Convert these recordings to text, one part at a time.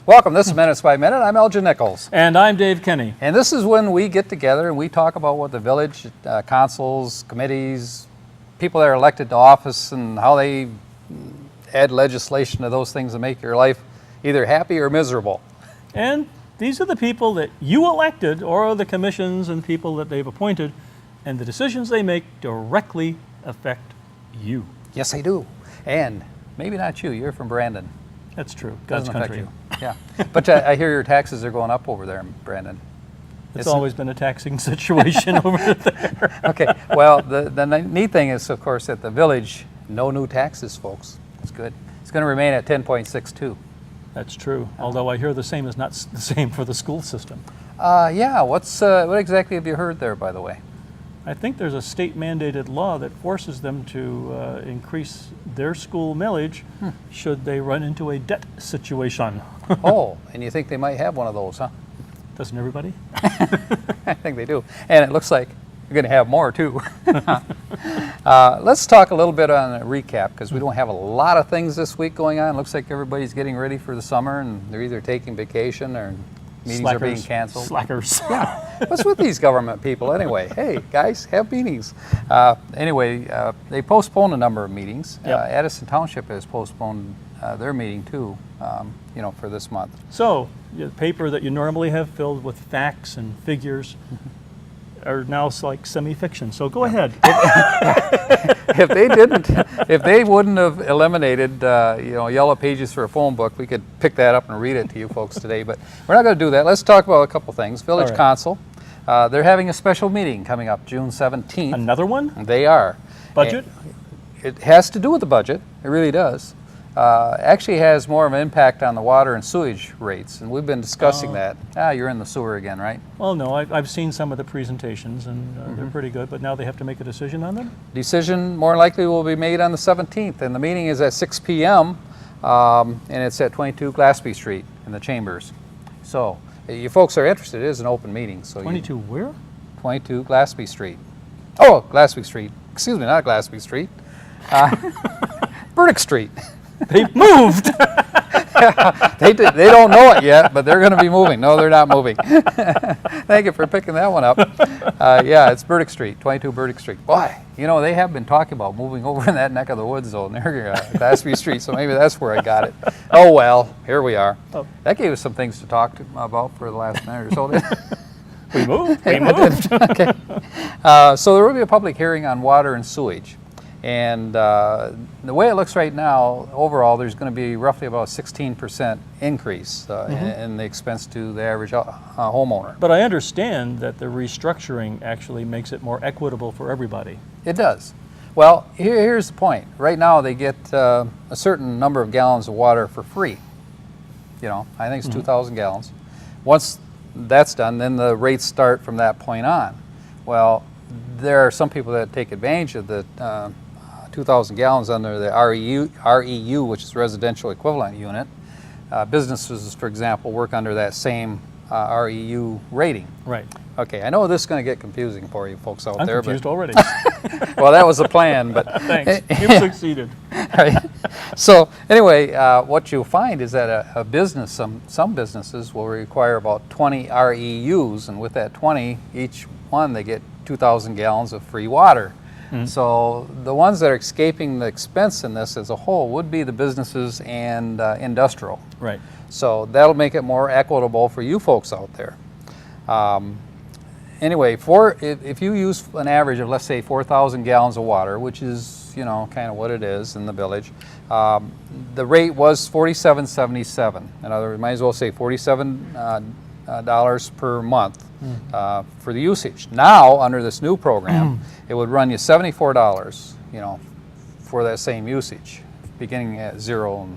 Welcome, this is Minutes by Minute. I'm Elgin Nichols. And I'm Dave Kenny. And this is when we get together and we talk about what the village councils, committees, people that are elected to office and how they add legislation to those things that make your life either happy or miserable. And these are the people that you elected, or the commissions and people that they've appointed, and the decisions they make directly affect you. Yes, they do. And maybe not you, you're from Brandon. That's true. God's Doesn't affect country. you. Yeah. But I hear your taxes are going up over there in Brandon. It's always been a taxing situation over there. Okay. Well, the neat thing is, of course, at the village, no new taxes, folks. It's good. It's going to remain at 10.62. That's true. Although I hear the same is not the same for the school system. Yeah. What exactly have you heard there, by the way? I think there's a state mandated law that forces them to increase their school millage should they run into a debt situation. Oh, and you think they might have one of those, huh? Doesn't everybody? I think they do. And it looks like you're going to have more, too. Let's talk a little bit on a recap, because we don't have a lot of things this week going on. It looks like everybody's getting ready for the summer, and they're either taking vacation or meetings are being canceled. Slackers. Yeah. What's with these government people anyway? Hey, guys, have meetings. Anyway, they postponed a number of meetings. Yep. Addison Township has postponed their meeting, too, for this month. So, the paper that you normally have filled with facts and figures are now like semi-fiction. So go ahead. If they wouldn't have eliminated, yellow pages for a phone book, we could pick that up and read it to you folks today. But we're not going to do that. Let's talk about a couple things. Village Council, they're having a special meeting coming up June 17th. Another one? They are. Budget? It has to do with the budget. It really does. Actually has more of an impact on the water and sewage rates, and we've been discussing that. You're in the sewer again, right? Well, no, I've seen some of the presentations, and they're pretty good, but now they have to make a decision on them? Decision more likely will be made on the 17th, and the meeting is at 6 p.m., and it's at 22 Glaspie Street in the Chambers. So, you folks are interested, it is an open meeting. So 22 where? 22 Glaspie Street. Oh, Glaspie Street. Excuse me, not Glaspie Street. Burdick Street. They've moved! They don't know it yet, but they're going to be moving. No, they're not moving. Thank you for picking that one up. Yeah, it's Burdick Street, 22 Burdick Street. Boy, they have been talking about moving over in that neck of the woods, though, near Glaspie Street, so maybe that's where I got it. Oh, well, here we are. Oh. That gave us some things to talk about for the last minute or so. We moved. We moved. Okay. So there will be a public hearing on water and sewage. And the way it looks right now, overall, there's going to be roughly about a 16% increase in the expense to the average homeowner. But I understand that the restructuring actually makes it more equitable for everybody. It does. Well, here's the point. Right now, they get a certain number of gallons of water for free. I think it's 2,000 gallons. Once that's done, then the rates start from that point on. Well, there are some people that take advantage of the 2,000 gallons under the REU, which is residential equivalent unit. Businesses, for example, work under that same REU rating. Right. Okay, I know this is going to get confusing for you folks out there. I'm confused already. Well, that was the plan, but thanks. You've succeeded. Right. So anyway, what you'll find is that a business, some businesses will require about 20 REUs, and with that 20, each one they get 2,000 gallons of free water. So the ones that are escaping the expense in this as a whole would be the businesses and industrial. Right. So that'll make it more equitable for you folks out there. Anyway, if you use an average of, let's say, 4,000 gallons of water, which is kind of what it is in the village, the rate was $47.77. In other words, might as well say $47 per month for the usage. Now, under this new program, it would run you $74, for that same usage, beginning at zero.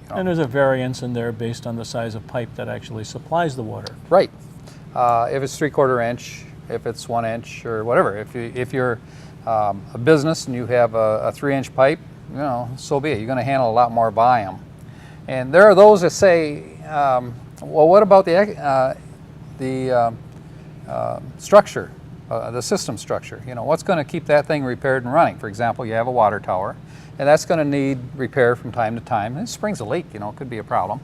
And there's a variance in there based on the size of pipe that actually supplies the water. Right. If it's 3/4 inch, if it's 1 inch, or whatever. If you're a business and you have a 3-inch pipe, so be it. You're going to handle a lot more volume. And there are those that say, well, what about the structure? the system structure. You know, what's going to keep that thing repaired and running? For example, you have a water tower, and that's going to need repair from time to time. It springs a leak, you know, it could be a problem.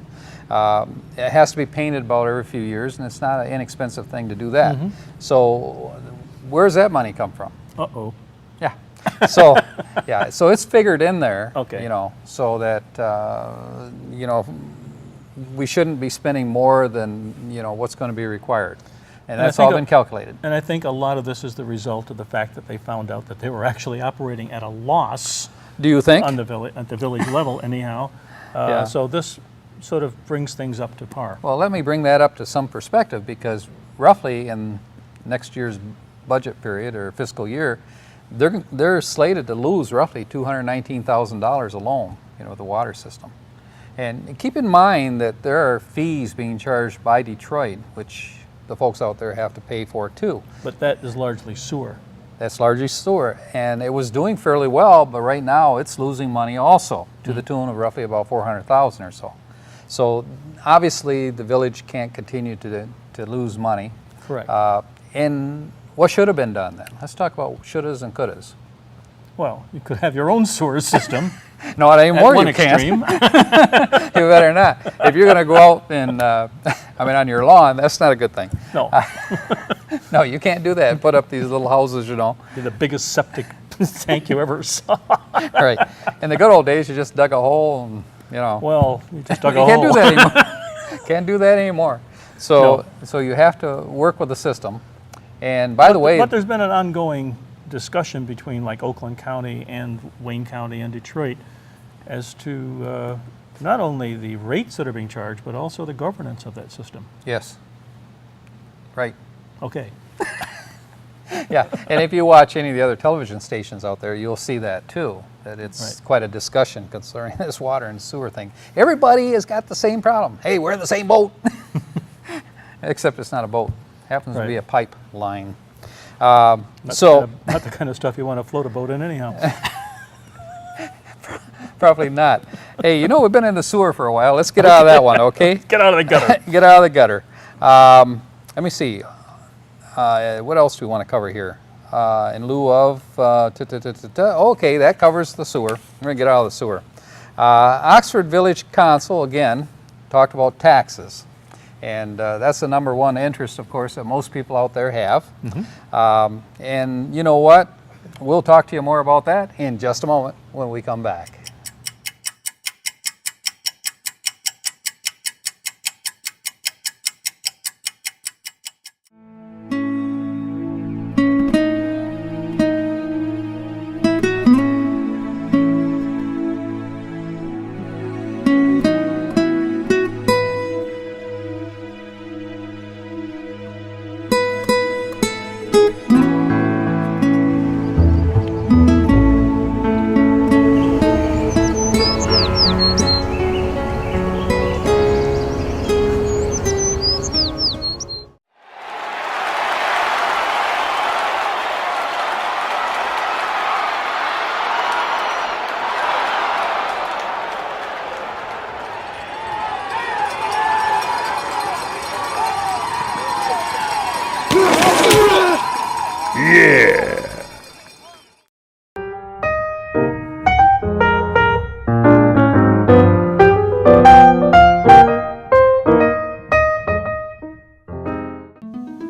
It has to be painted about every few years, and it's not an inexpensive thing to do that. So where's that money come from? Uh-oh. Yeah. So, yeah, so it's figured in there, Okay. you know, so that, you know, we shouldn't be spending more than, you know, what's going to be required. And I that's all think been calculated. And I think a lot of this is the result of the fact that they found out that they were actually operating at a loss Do you think? at the village level anyhow. Yeah. So this sort of brings things up to par. Well, let me bring that up to some perspective, because roughly in next year's budget period or fiscal year, they're slated to lose roughly $219,000 alone, you know, the water system. And keep in mind that there are fees being charged by Detroit, which the folks out there have to pay for too. But that is largely sewer. That's largely sewer, and it was doing fairly well, but right now it's losing money also, to the tune of roughly about $400,000 or so. So obviously the village can't continue to lose money. Correct. And what should have been done then? Let's talk about shouldas and couldas. Well, you could have your own sewer system. Not anymore, At one you can't. extreme. You better not. If you're going to go out and, I mean, on your lawn, that's not a good thing. No, No, you can't do that. Put up these little houses, you know. the biggest septic tank you ever saw. Right. In the good old days, you just dug a hole and, you know. Well, you just dug a You can't hole. do that anymore. Can't do that anymore. So, so you have to work with the system. And by the way, But there's been an ongoing discussion between like Oakland County and Wayne County and Detroit as to not only the rates that are being charged, but also the governance of that system. yes, right. Okay. Yeah, and if you watch any of the other television stations out there, you'll see that too, that it's Right. quite a discussion concerning this water and sewer thing. Everybody has got the same problem. Hey, we're in the same boat. Except it's not a boat. Happens to be Right. a pipeline. Not So, not the kind of stuff you want to float a boat in anyhow. probably not. Hey, you know, we've been in the sewer for a while. Let's get out of that one, okay? Get out of the gutter. Get out of the gutter. Let me see. What else do we want to cover here? In lieu of, okay, that covers the sewer. We're going to get out of the sewer. Oxford Village Council, again, talked about taxes. And that's the number one interest, of course, that most people out there have. And you know what? We'll talk to you more about that in just a moment when we come back.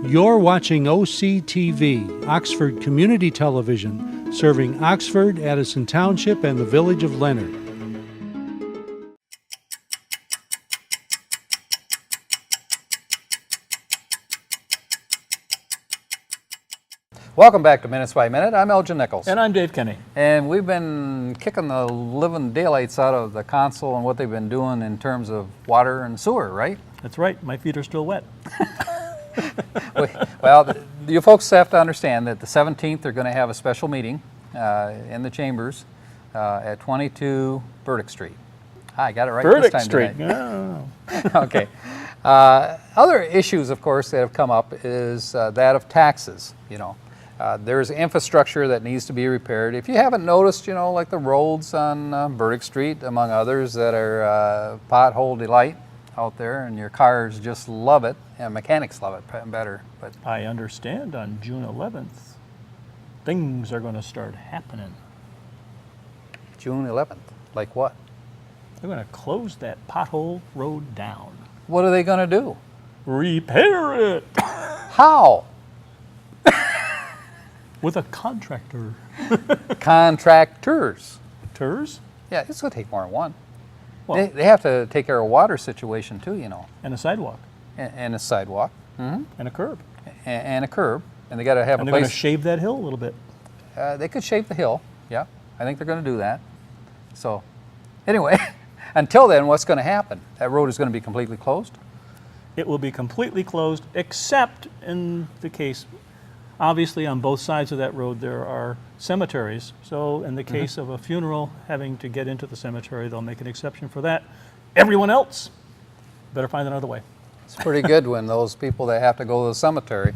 You're watching OCTV, Oxford Community Television, serving Oxford, Addison Township, and the village of Leonard. Welcome back to Minutes by Minute. I'm Elgin Nichols. And I'm Dave Kenny. And we've been kicking the living daylights out of the council and what they've been doing in terms of water and sewer, right? That's right, my feet are still wet. Well, you folks have to understand that the 17th they're going to have a special meeting in the chambers at 22 Burdick Street. I got it right this Burdick time Street. tonight. Oh. Okay. Other issues, of course, that have come up is that of taxes. You know, there's infrastructure that needs to be repaired. If you haven't noticed, you know, like the roads on Burdick Street, among others, that are pothole delight. out there, and your cars just love it, and mechanics love it better. But I understand on June 11th, things are going to start happening. June 11th, like what? They're going to close that pothole road down. What are they going to do? Repair it How? with a contractor. Contractors. Tours Yeah, it's going to take more than one. Well- They have to take care of water situation too, you know, and a sidewalk and a sidewalk and a curb. and a curb, and they got to have And a they're going to place. shave that hill a little bit. They could shave the hill. Yeah, I think they're going to do that. So, anyway, until then, what's going to happen? That road is going to be completely closed. It will be completely closed, except in the case, obviously on both sides of that road there are cemeteries. So in the case of a funeral having to get into the cemetery, they'll make an exception for that. Everyone else better find another way. It's pretty good when those people that have to go to the cemetery,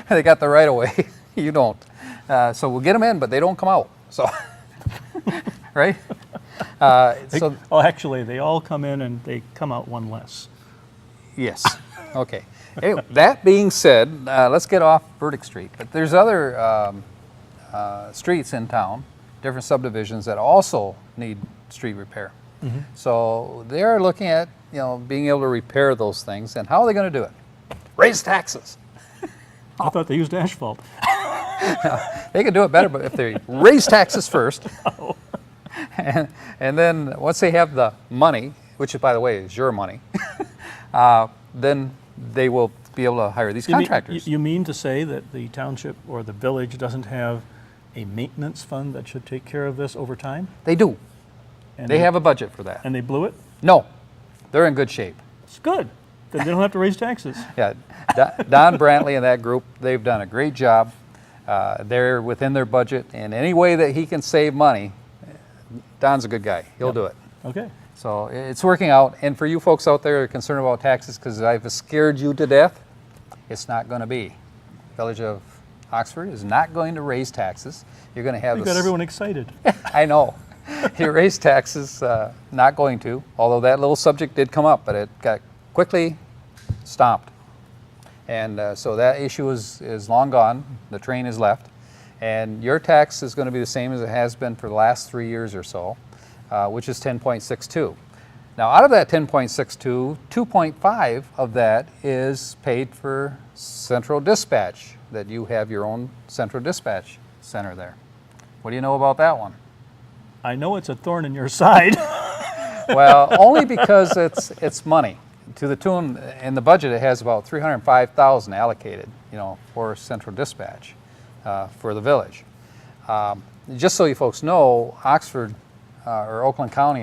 they got the right of way. You don't. So we'll get them in, but they don't come out. So, right? So Oh, actually, they all come in and they come out one less. yes. Okay. Anyway, that being said, let's get off Burdick Street. But there's other streets in town, different subdivisions that also need street repair. So they're looking at being able to repair those things, and how are they going to do it? Raise taxes. I thought they used asphalt. They can do it better, but if they raise taxes first, and then once they have the money, which by the way is your money, then they will be able to hire these contractors. You mean to say that the township or the village doesn't have a maintenance fund that should take care of this over time? They do. And They have a budget for that. And they blew it? No, they're in good shape. It's good. Then they don't have to raise taxes. Yeah, Don Brantley and that group, they've done a great job. They're within their budget, and any way that he can save money, Don's a good guy. He'll do it. Okay. So it's working out. And for you folks out there who are concerned about taxes, because I've scared you to death, it's not going to be. Village of Oxford is not going to raise taxes. You're going to have You got everyone excited. I know. You raise taxes, not going to, although that little subject did come up, but it got quickly stopped. And so that issue is long gone. The train is left. And your tax is going to be the same as it has been for the last 3 years or so, which is 10.62. Now, out of that 10.62, 2.5 of that is paid for central dispatch, that you have your own central dispatch center there. What do you know about that one? I know it's a thorn in your side. Well, only because it's money. To the tune, in the budget, it has about $305,000 allocated, for central dispatch for the village. Just so you folks know, Oxford, or Oakland County,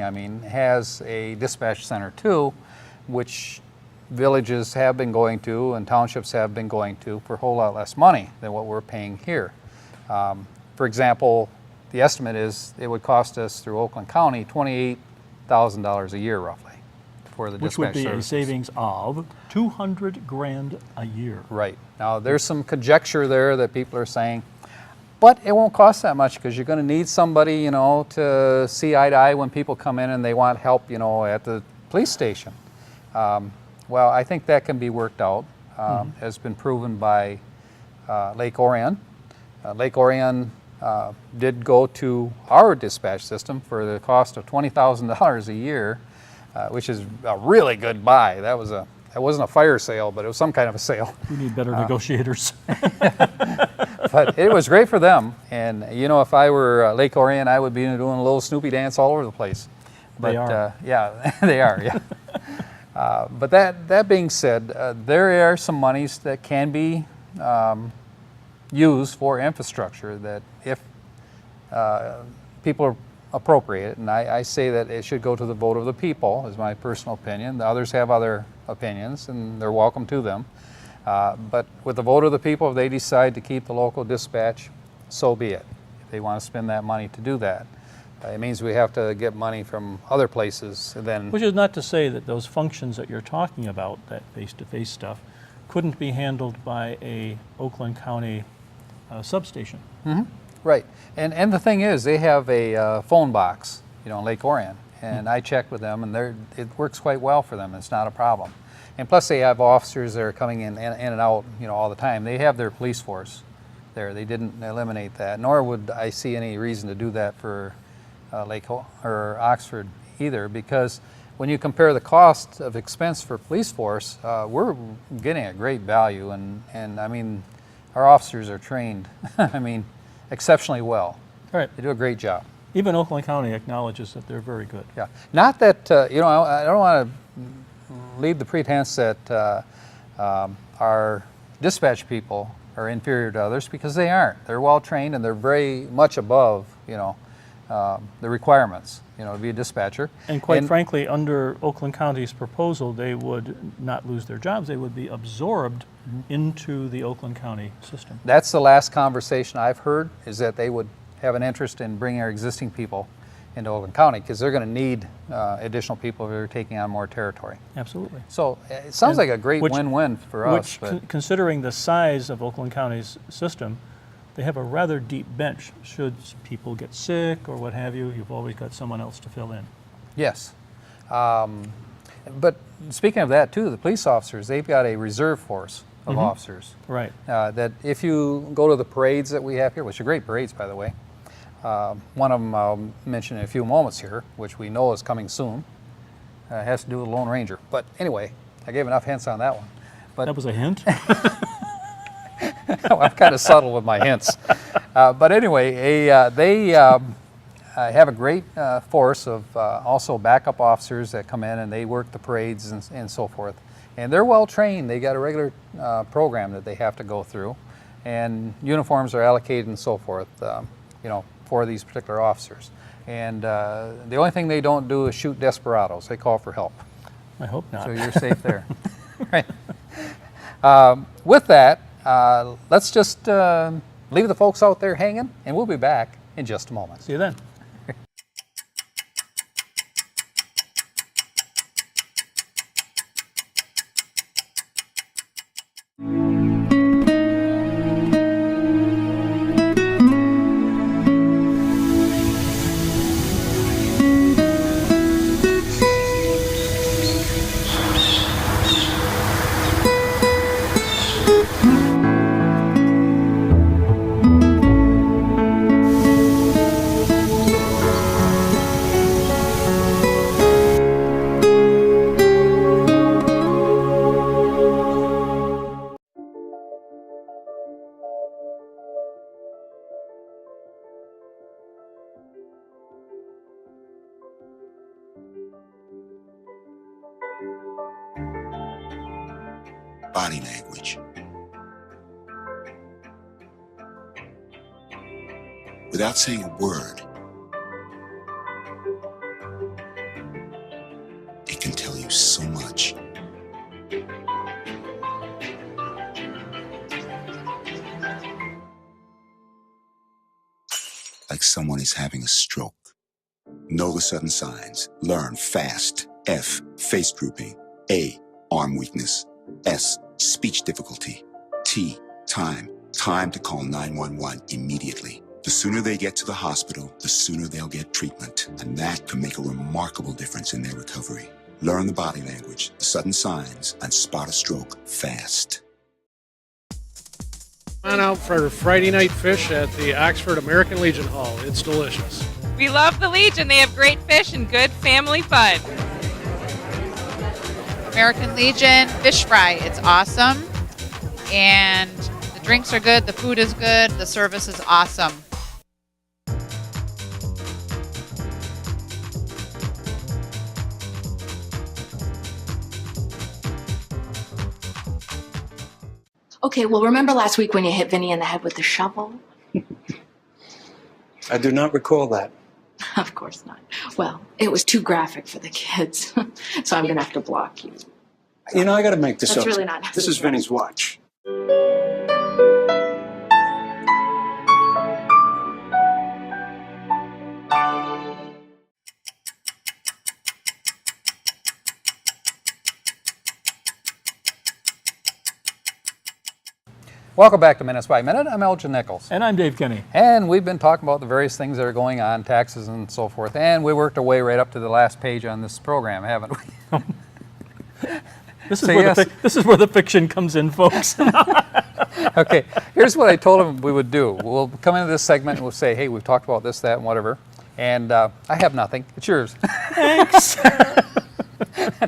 has a dispatch center too, which villages have been going to and townships have been going to for a whole lot less money than what we're paying here. For example, the estimate is it would cost us through Oakland County $28,000 a year roughly for the Which would dispatch be services. a savings of $200,000 a year. Right. Now there's some conjecture there that people are saying, but it won't cost that much because you're going to need somebody, to see eye to eye when people come in and they want help, at the police station. Well, I think that can be worked out, has been proven by Lake Orion. Lake Orion did go to our dispatch system for the cost of $20,000 a year, which is a really good buy. That wasn't a fire sale, but it was some kind of a sale. We need better negotiators. But it was great for them. And if I were Lake Orion, I would be doing a little Snoopy dance all over the place. But, They are. Yeah, they are. Yeah. But that being said, there are some monies that can be used for infrastructure that if people are appropriate, and I say that it should go to the vote of the people, is my personal opinion. The others have other opinions, and they're welcome to them. But with the vote of the people, if they decide to keep the local dispatch, so be it. If they want to spend that money to do that. It means we have to get money from other places, and then Which is not to say that those functions that you're talking about, that face-to-face stuff, couldn't be handled by a Oakland County substation. right. And the thing is, they have a phone box, in Lake Orion, And I checked with them, and it works quite well for them. It's not a problem. And plus, they have officers that are coming in and out, all the time. They have their police force there. They didn't eliminate that, nor would I see any reason to do that for or Oxford either, because when you compare the cost of expense for police force, we're getting a great value, and I mean, our officers are trained, I mean, exceptionally well. Right. They do a great job. Even Oakland County acknowledges that they're very good. Yeah. Not that, I don't want to leave the pretense that our dispatch people are inferior to others, because they aren't. They're well trained and they're very much above, the requirements, to be a dispatcher. And quite frankly, under Oakland County's proposal, they would not lose their jobs. They would be absorbed into the Oakland County system. That's the last conversation I've heard, is that they would have an interest in bringing our existing people into Oakland County, because they're going to need additional people who are taking on more territory. Absolutely. So it sounds like a great win-win for us. Which, considering the size of Oakland County's system, they have a rather deep bench. Should people get sick or what have you, you've always got someone else to fill in. Yes. But speaking of that too, the police officers, they've got a reserve force of officers. Right. That if you go to the parades that we have here, which are great parades, by the way, one of them I'll mention in a few moments here, which we know is coming soon. It has to do with Lone Ranger. But anyway, I gave enough hints on that one. But That was a hint? I'm kind of subtle with my hints. But anyway, they have a great force of also backup officers that come in and they work the parades and so forth. And they're well trained. They got a regular program that they have to go through. And uniforms are allocated and so forth, for these particular officers. And the only thing they don't do is shoot desperados. They call for help. I hope not. So you're safe there. Right. With that, let's just leave the folks out there hanging, and we'll be back in just a moment. See you then. Body language. Without saying a word, it can tell you so much. Like someone is having a stroke. Know the sudden signs. Learn fast. F, face drooping. A, arm weakness. S, speech difficulty. T, time. Time to call 911 immediately. The sooner they get to the hospital, the sooner they'll get treatment. And that can make a remarkable difference in their recovery. Learn the body language, the sudden signs, and spot a stroke fast. Come on out for Friday night fish at the Oxford American Legion Hall. It's delicious. We love the Legion. They have great fish and good family fun. American Legion fish fry. It's awesome. And the drinks are good, the food is good, the service is awesome. Okay, well, remember last week when you hit Vinny in the head with the shovel? I do not recall that. Of course not. Well, it was too graphic for the kids, so I'm going to have to block you. You know, I got to make this That's up. really not This is necessary. Vinny's watch. Welcome back to Minutes by Minute. I'm Elgin Nichols. And I'm Dave Kenny. And we've been talking about the various things that are going on, taxes and so forth. And we worked our way right up to the last page on this program, haven't we? This is, Say where yes. this is where the fiction comes in, folks. Okay, here's what I told them we would do. We'll come into this segment and we'll say, hey, we've talked about this, that, and whatever. And I have nothing. It's yours. Thanks.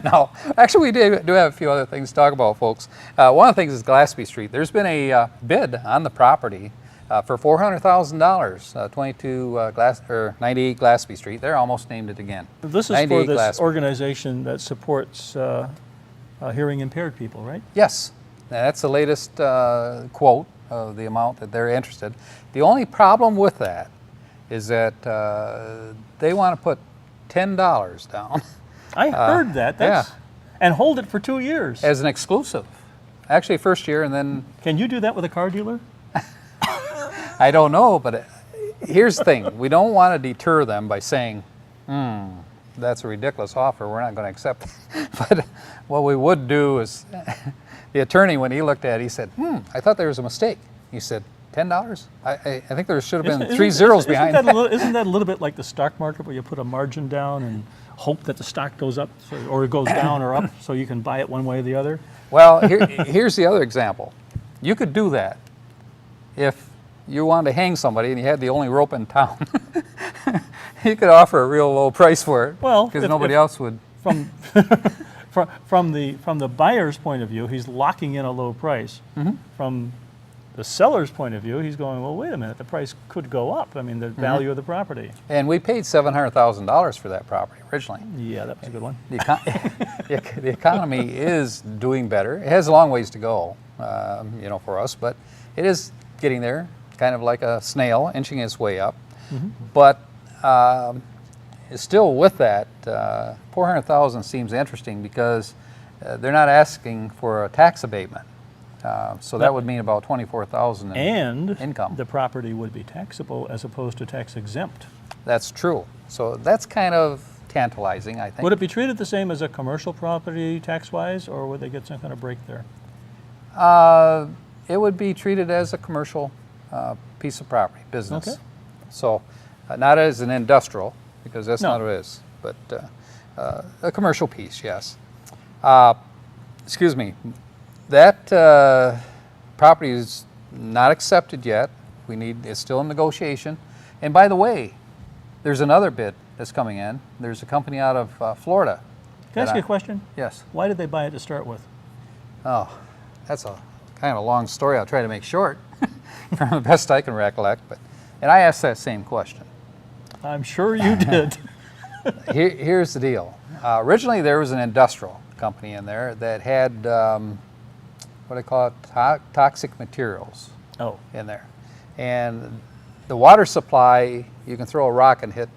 No, actually, we do have a few other things to talk about, folks. One of the things is Glaspie Street. There's been a bid on the property for $400,000, 98 Glaspie Street. They're almost named it again. This is for 98 this Glaspie. organization that supports hearing impaired people, right? Yes, that's the latest quote of the amount that they're interested. The only problem with that is that they want to put $10 down. I heard that. That's, yeah. And hold it for 2 years. As an exclusive. Actually, first year, and then Can you do that with a car dealer? I don't know, but here's the thing. We don't want to deter them by saying, that's a ridiculous offer, we're not going to accept it. But what we would do is, the attorney, when he looked at it, he said, I thought there was a mistake. He said, $10? I think there should have been three zeros behind that. Isn't that a little bit like the stock market where you put a margin down and hope that the stock goes up or it goes down or up so you can buy it one way or the other? Well, here's the other example. You could do that if you wanted to hang somebody and you had the only rope in town. You could offer a real low price for it, Well, because nobody else would. From from the buyer's point of view, he's locking in a low price. From the seller's point of view, he's going, well, wait a minute, the price could go up. I mean, the value of the property. And we paid $700,000 for that property originally. Yeah, that was a good one. The economy is doing better. It has a long ways to go, for us, but it is getting there, kind of like a snail inching its way up. But still, with that, $400,000 seems interesting because they're not asking for a tax abatement. So that would mean about $24,000 in income. The property would be taxable as opposed to tax exempt. That's true. So that's kind of tantalizing, I think. Would it be treated the same as a commercial property tax-wise, or would they get some kind of break there? It would be treated as a commercial piece of property, business. Okay. So not as an industrial, because that's No. not what it is, but a commercial piece, yes. Excuse me. That property is not accepted yet. It's still in negotiation. And by the way, there's another bid that's coming in. There's a company out of Florida. Can I ask you a question? Yes. Why did they buy it to start with? Oh, that's a kind of a long story. I'll try to make short from the best I can recollect. And I asked that same question. I'm sure you did. Here's the deal. Originally, there was an industrial company in there that had what do they call it, toxic materials in there. And the water supply, you can throw a rock and hit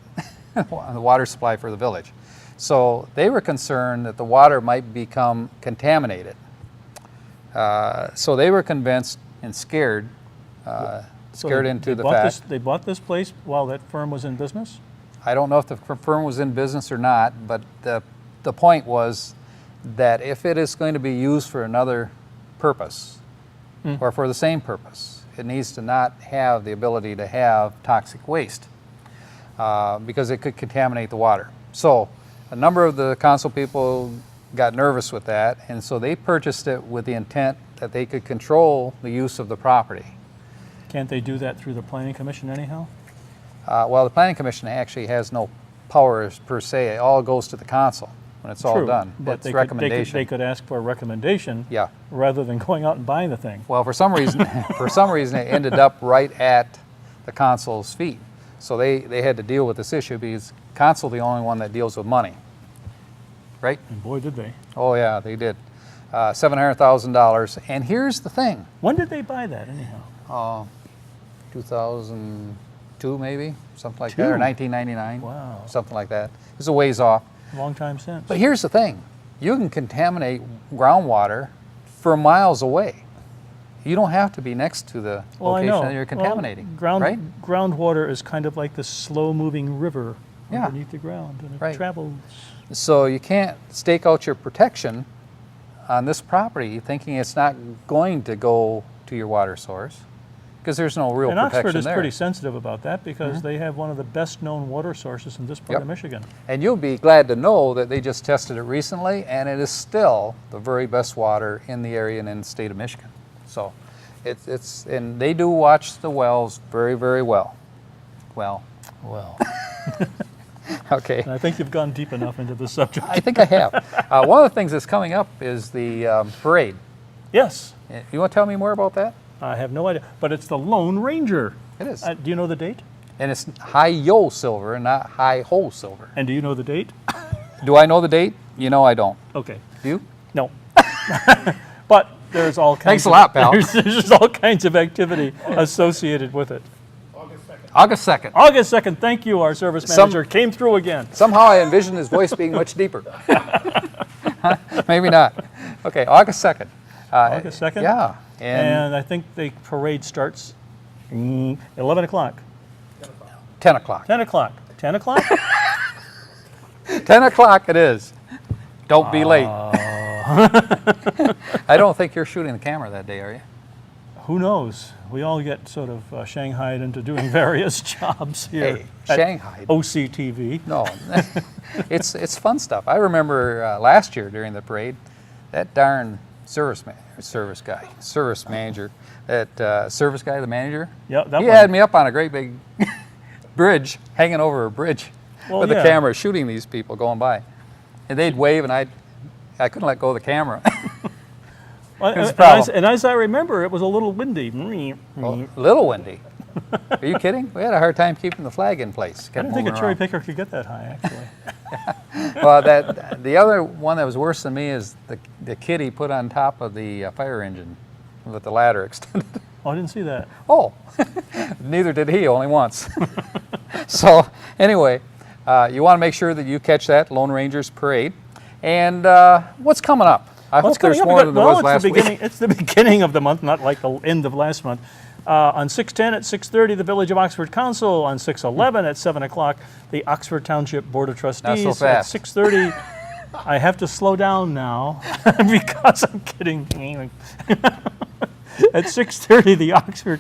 the water supply for the village. So they were concerned that the water might become contaminated. So they were convinced and scared into the fact. They bought this place while that firm was in business? I don't know if the firm was in business or not, but the point was that if it is going to be used for another purpose or for the same purpose, it needs to not have the ability to have toxic waste because it could contaminate the water. So a number of the council people got nervous with that, and so they purchased it with the intent that they could control the use of the property. Can't they do that through the planning commission anyhow? Well, the planning commission actually has no powers per se. It all goes to the council when it's all True, done. but It's recommendation. they could ask for a recommendation Yeah. rather than going out and buying the thing. Well, for some reason, it ended up right at the council's feet. So they had to deal with this issue because council the only one that deals with money, right? And boy, did they. Oh yeah, they did. $700,000. And here's the thing. When did they buy that anyhow? 2002 maybe, something like that, or 1999. Wow. Something like that. It's a ways off. A long time since. But here's the thing. You can contaminate groundwater for miles away. You don't have to be next to the Well, I location know. that you're contaminating, Well, right? Groundwater is kind of like the slow-moving river Yeah. underneath the ground, and it Right. travels. So you can't stake out your protection on this property thinking it's not going to go to your water source because there's no real And protection Oxford is there. pretty sensitive about that because they have one of the best known water sources in this part Yep. of Michigan. And you'll be glad to know that they just tested it recently, and it is still the very best water in the area and in the state of Michigan. So, it's and they do watch the wells very, very well. Well. Okay. And I think you've gone deep enough into the subject. I think I have. One of the things that's coming up is the parade. Yes, You want to tell me more about that? I have no idea, but it's the Lone Ranger. It is. Do you know the date? And it's Hi-Yo Silver and not Hi-Ho Silver. And do you know the date? Do I know the date? You know I don't. Okay. Do you? No. But there's all kinds Thanks a lot, pal. There's just all kinds of activity associated with it. August 2nd. August 2nd, thank you, our service manager came through again. Somehow I envision his voice being much deeper. Maybe not. Okay, August 2nd. August 2nd? Yeah. And I think the parade starts 11 o'clock. 10 o'clock. 10 o'clock. 10 o'clock? 10 o'clock it is. Don't be late. I don't think you're shooting the camera that day, are you? Who knows? We all get sort of shanghaied into doing various jobs here. Hey, at Shanghai. OCTV. No, it's fun stuff. I remember last year during the parade, that darn service manager, that service guy, the manager. Yeah, that he one. had me up on a great big bridge, hanging over a bridge, Well, with yeah. the camera shooting these people going by, and they'd wave, and I couldn't let go of the camera. Well, Here's the and, problem. and as I remember, it was a little windy. Well, little windy. Are you kidding? We had a hard time keeping the flag in place. I Kept didn't think a moving cherry around. picker could get that high, actually. Well, the other one that was worse than me is the kid he put on top of the fire engine with the ladder extended. Oh, I didn't see that. Oh, neither did he, only once. So anyway, you want to make sure that you catch that Lone Rangers Parade. And what's coming up? I hope there's more than there was last week. It's the beginning of the month, not like the end of last month. On 6/10 at 6:30, the Village of Oxford Council. On 6/11 at 7 o'clock, the Oxford Township Board of Trustees. Not so fast. At 6:30, I have to slow down now because I'm getting. At 6:30, the Oxford.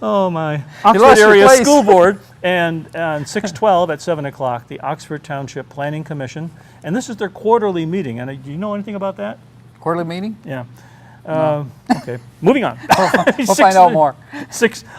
Oh my! Oxford lost your Area place. School Board, and on 6/12 at 7 o'clock, the Oxford Township Planning Commission, and this is their quarterly meeting. And do you know anything about that? Quarterly meeting? Yeah. Okay. Moving on. We'll find out more.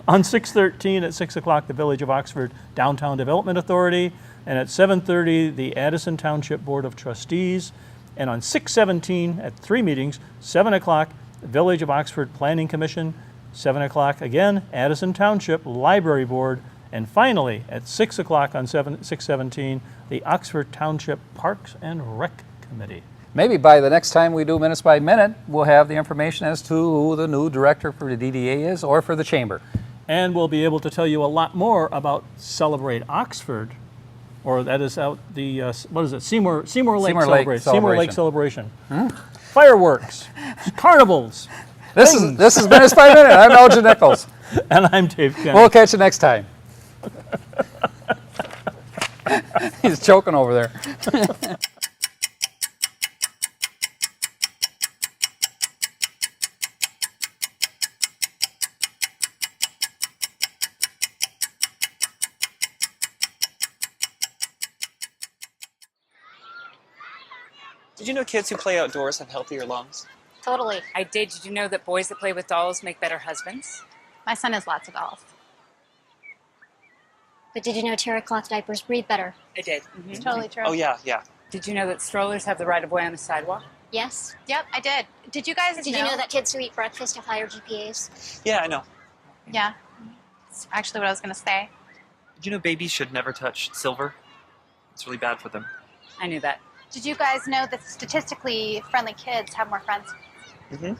On 6/13 at 6 o'clock, the Village of Oxford Downtown Development Authority, and at 7:30, the Addison Township Board of Trustees, and on 6/17 at 3 meetings, 7 o'clock, the Village of Oxford Planning Commission, 7 o'clock again, Addison Township Library Board, and finally at 6 o'clock on 6/17, the Oxford Township Parks and Rec Committee. Maybe by the next time we do Minutes by Minute, we'll have the information as to who the new director for the DDA is or for the chamber. And we'll be able to tell you a lot more about Celebrate Oxford, or that is out the, what is it, Seymour Lake Seymour Lake Seymour Lake Celebration. Fireworks, carnivals. This is Minutes by Minute. I'm Elgin Nichols. And I'm Dave Kennedy. We'll catch you next time. He's choking over there. Did you know kids who play outdoors have healthier lungs? Totally. I did. Did you know that boys that play with dolls make better husbands? My son has lots of dolls. But did you know terracloth diapers breathe better? I did. It's totally true. Oh, yeah, yeah. Did you know that strollers have the right of way on the sidewalk? Yes. Yep, I did. Did you guys Did you know that kids who eat breakfast have higher GPAs? Yeah, I know. Yeah. That's actually what I was going to say. Did you know babies should never touch silver? It's really bad for them. I knew that. Did you guys know that statistically friendly kids have more friends? Mm-hmm.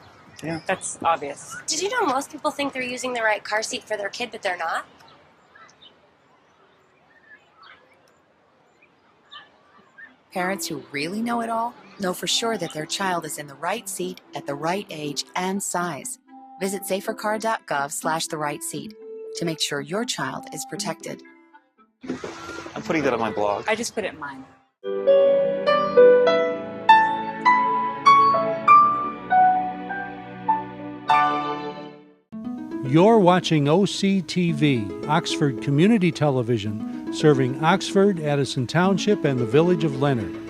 Yeah. That's obvious. Did you know most people think they're using the right car seat for their kid, but they're not? Parents who really know it all know for sure that their child is in the right seat at the right age and size. Visit safercar.gov/the right seat to make sure your child is protected. I'm putting that on my blog. I just put it in mine. You're watching OCTV, Oxford Community Television, serving Oxford, Addison Township, and the Village of Leonard.